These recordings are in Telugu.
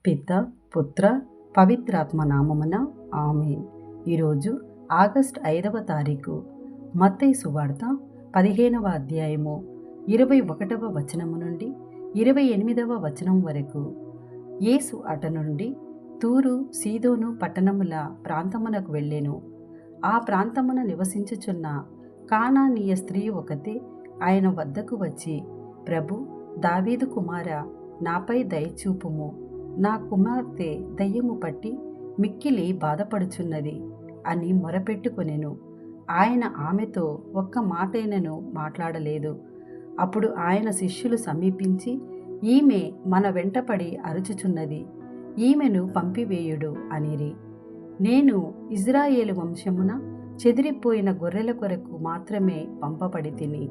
పిత, పుత్ర, పవిత్రాత్మ నామమున ఆమేన్. ఈరోజు ఆగస్ట్ 5వ తారీఖు. మత్తయి సువార్త 15వ అధ్యాయము 21వ వచనము నుండి 28వ వచనం వరకు. యేసు అట నుండి తూరు సీదోను పట్టణముల ప్రాంతమునకు వెళ్ళెను. ఆ ప్రాంతమున నివసించుచున్న కానానీయ స్త్రీ ఒకతే ఆయన వద్దకు వచ్చి, ప్రభు, దావీదు కుమారా, నాపై దయచూపుము, నా కుమార్తె దయ్యము పట్టి మిక్కిలి బాధపడుచున్నది అని మొరపెట్టుకొనెను. ఆయన ఆమెతో ఒక్క మాటైనను మాట్లాడలేదు. అప్పుడు ఆయన శిష్యులు సమీపించి, ఈమె మన వెంటపడి అరుచుచున్నది, ఈమెను పంపివేయుడు అనిరి. నేను ఇజ్రాయేలు వంశమున చెదిరిపోయిన గొర్రెల కొరకు మాత్రమే పంపబడి తిని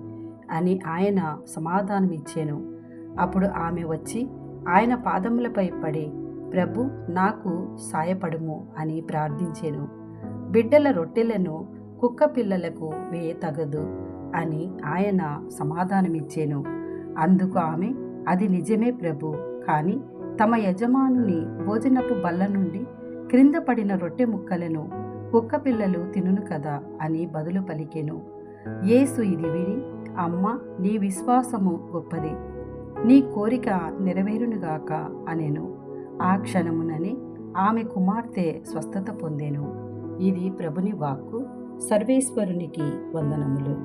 అని ఆయన సమాధానమిచ్చెను. అప్పుడు ఆమె వచ్చి ఆయన పాదములపై పడి, ప్రభు, నాకు సాయపడుము అని ప్రార్థించెను. బిడ్డల రొట్టెలను కుక్క పిల్లలకు వేయతగదు అని ఆయన సమాధానమిచ్చెను. అందుకు ఆమె, అది నిజమే ప్రభు, కానీ తమ యజమానుని భోజనపు బల్ల నుండి క్రింద పడిన రొట్టె ముక్కలను కుక్క పిల్లలు తినును కదా అని బదులు పలికెను. యేసు ఇది విని, అమ్మా, నీ విశ్వాసము గొప్పది, నీ కోరిక నెరవేరునుగాక అనెను. ఆ క్షణముననే ఆమె కుమార్తె స్వస్థత పొందెను. ఇది ప్రభుని వాక్కు. సర్వేశ్వరునికి వందనములు.